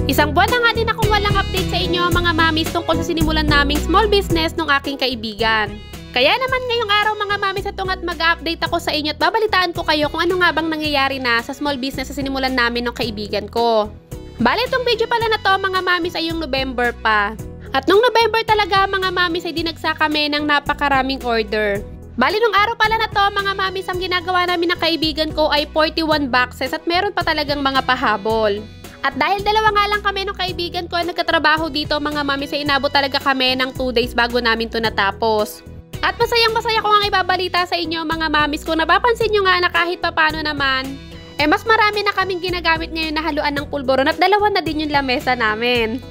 Isang buwan na nga din akong walang update sa inyo mga mamis tungkol sa sinimulan naming small business ng aking kaibigan. Kaya naman ngayong araw mga mamis atong at mag-update ako sa inyo at babalitaan ko kayo kung ano nga bang nangyayari na sa small business sa sinimulan namin ng kaibigan ko. Bale itong video pala na to mga mamis ay yung November pa. At nung November talaga mga mamis ay dinagsa kami ng napakaraming order. Bali nung araw pala na to mga mamis ang ginagawa namin ng kaibigan ko ay 41 boxes at meron pa talagang mga pahabol. At dahil dalawa nga lang kami ng kaibigan ko nagkatrabaho dito mga mamis ay inabot talaga kami ng 2 days bago namin to natapos. At masayang-masaya ko nga ibabalita sa inyo mga mamis kung napapansin nyo nga na kahit papano naman, mas marami na kaming ginagamit ngayon na haluan ng pulburon at dalawa na din yung lamesa namin.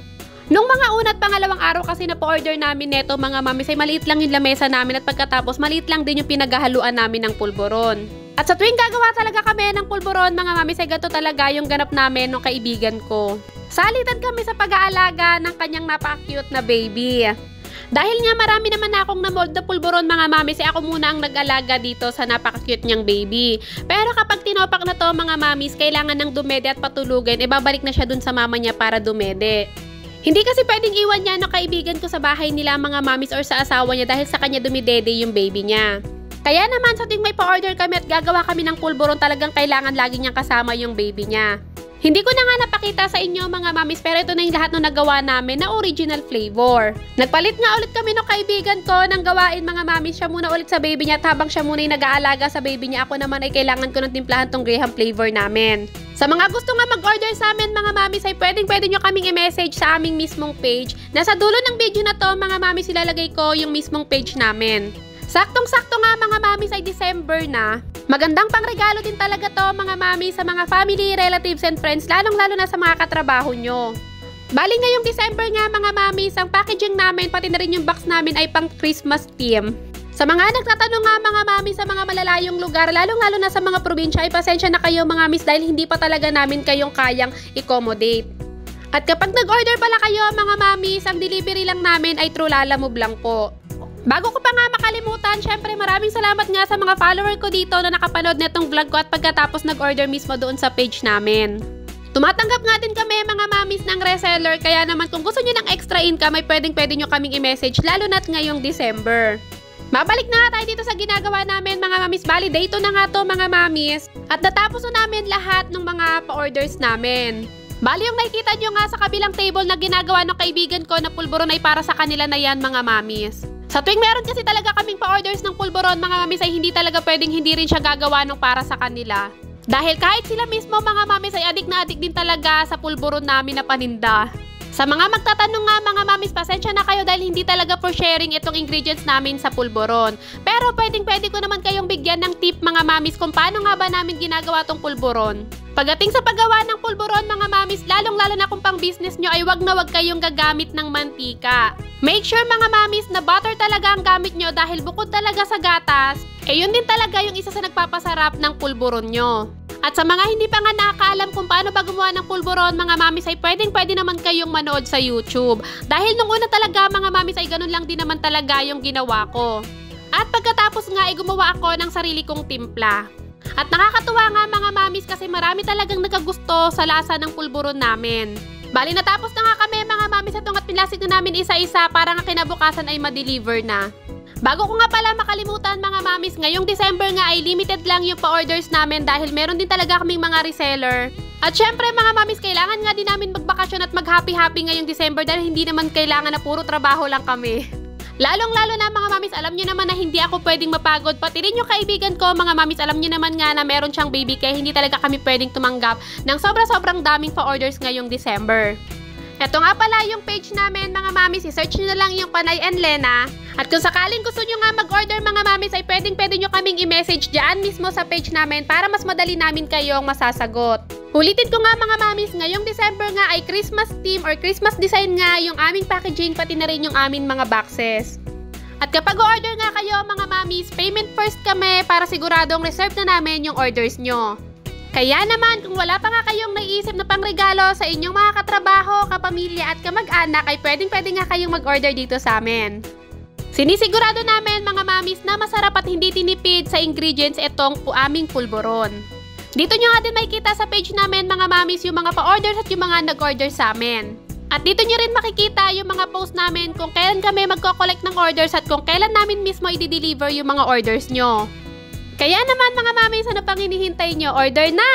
Nung mga una at pangalawang araw kasi na po-order namin neto mga mamis ay maliit lang yung lamesa namin at pagkatapos maliit lang din yung pinaghahaluan namin ng pulburon. At sa tuwing gagawa talaga kami ng pulburon mga mamis ay ganito talaga yung ganap namin ng kaibigan ko. Salitan kami sa pag-aalaga ng kanyang napaka-cute na baby. Dahil nga marami naman akong na-mold na pulburon mga mamis ay ako muna ang nag-alaga dito sa napaka-cute niyang baby. Pero kapag tinopak na to mga mamis kailangan ng dumede at patulugin babalik na siya dun sa mama niya para dumede. Hindi kasi pwedeng iwan niya ng kaibigan ko sa bahay nila mga mamis or sa asawa niya dahil sa kanya dumidede yung baby niya. Kaya naman sa tuwing may pa-order kami at gagawa kami ng pulburon talagang kailangan lagi niyang kasama yung baby niya. Hindi ko na nga napakita sa inyo mga mamis pero ito na yung lahat ng nagawa namin na original flavor. Nagpalit nga ulit kami ng kaibigan ko ng gawain mga mamis, siya muna ulit sa baby niya at habang siya muna yung nag-aalaga sa baby niya ako naman ay kailangan ko ng timplahan tong Graham flavor namin. Sa mga gusto nga mag-order sa amin mga mamis ay pwede nyo kaming i-message sa aming mismong page. Nasa dulo ng video na to mga mamis ilalagay ko yung mismong page namin. Saktong-sakto nga mga mamis ay December na. Magandang pangregalo din talaga to mga mami sa mga family, relatives and friends lalong-lalo na sa mga katrabaho nyo. Bali ngayong December nga mga mami, ang packaging namin pati na rin yung box namin ay pang Christmas theme. Sa mga nagtatanong nga mga mami sa mga malalayong lugar lalong-lalo na sa mga probinsya ay pasensya na kayo mga miss dahil hindi pa talaga namin kayong kayang accommodate. At kapag nag-order pala kayo mga mami, ang delivery lang namin ay through Lalamove lang po. Bago ko pa nga makalimutan, syempre maraming salamat nga sa mga follower ko dito na nakapanood netong vlog ko at pagkatapos nag-order mismo doon sa page namin. Tumatanggap nga din kami mga mamis ng reseller kaya naman kung gusto nyo ng extra income ay pwede nyo kaming i-message lalo na't ngayong December. Mabalik na nga tayo dito sa ginagawa namin mga mamis. Bali, day 2 na nga to mga mamis at natapos na namin lahat ng mga pa-orders namin. Bali yung nakikita nyo nga sa kabilang table na ginagawa ng kaibigan ko na pulburon ay para sa kanila na yan mga mamis. Sa tuwing meron kasi talaga kaming pa-orders ng pulburon mga mamis ay hindi talaga pwedeng hindi rin siya gagawa ng para sa kanila. Dahil kahit sila mismo mga mamis ay adik na adik din talaga sa pulburon namin na paninda. Sa mga magtatanong nga mga mamis, pasensya na kayo dahil hindi talaga for sharing itong ingredients namin sa pulburon. Pero pwede ko naman kayong bigyan ng tip mga mamis kung paano nga ba namin ginagawa tong pulburon. Pagdating sa paggawa ng pulburon mga mamis, lalong-lalo na kung pang business nyo ay wag na wag kayong gagamit ng mantika. Make sure mga mamis na butter talaga ang gamit nyo dahil bukod talaga sa gatas, yun din talaga yung isa sa nagpapasarap ng pulburon nyo. At sa mga hindi pa nga nakakaalam kung paano ba gumawa ng pulburon mga mamis ay pwede naman kayong manood sa YouTube. Dahil nung una talaga mga mamis ay ganun lang din naman talaga yung ginawa ko. At pagkatapos nga ay gumawa ako ng sarili kong timpla. At nakakatuwa nga mga mamis kasi marami talagang nagkagusto sa lasa ng pulburon namin. Bali natapos na nga kami mga mamis at pinlasik na namin isa-isa para nga kinabukasan ay ma-deliver na. Bago ko nga pala makalimutan mga mamis, ngayong December nga ay limited lang yung pa-orders namin dahil meron din talaga kaming mga reseller. At syempre mga mamis, kailangan nga din namin magbakasyon at mag-happy-happy ngayong December dahil hindi naman kailangan na puro trabaho lang kami. Lalong-lalo na mga mamis, alam nyo naman na hindi ako pwedeng mapagod. Pati rin yung kaibigan ko mga mamis, alam nyo naman nga na meron siyang baby kaya hindi talaga kami pwedeng tumanggap ng sobra-sobrang daming pa-orders ngayong December. Ito nga pala yung page namin mga mamis, i-search nyo na lang yung Panay and Lena. At kung sakaling gusto nyo nga mag-order mga mamis ay pwede nyo kaming i-message dyan mismo sa page namin para mas madali namin kayong masasagot. Ulitin ko nga mga mamis, ngayong December nga ay Christmas theme or Christmas design nga yung aming packaging pati na rin yung aming mga boxes. At kapag order nga kayo mga mamis, payment first kami para siguradong reserve na namin yung orders nyo. Kaya naman kung wala pa nga kayong naiisip na pangregalo sa inyong mga katrabaho, kapamilya at kamag-anak ay pwede nga kayong mag-order dito sa amin. Sinisigurado namin mga mamis na masarap at hindi tinipid sa ingredients itong aming pulburon. Dito nyo nga din makikita sa page namin mga mamis yung mga pa-orders at yung mga nag-order sa amin. At dito nyo rin makikita yung mga post namin kung kailan kami magko-collect ng orders at kung kailan namin mismo i-deliver yung mga orders nyo. Kaya naman mga mamis, ano pang hinihintay nyo? Order na!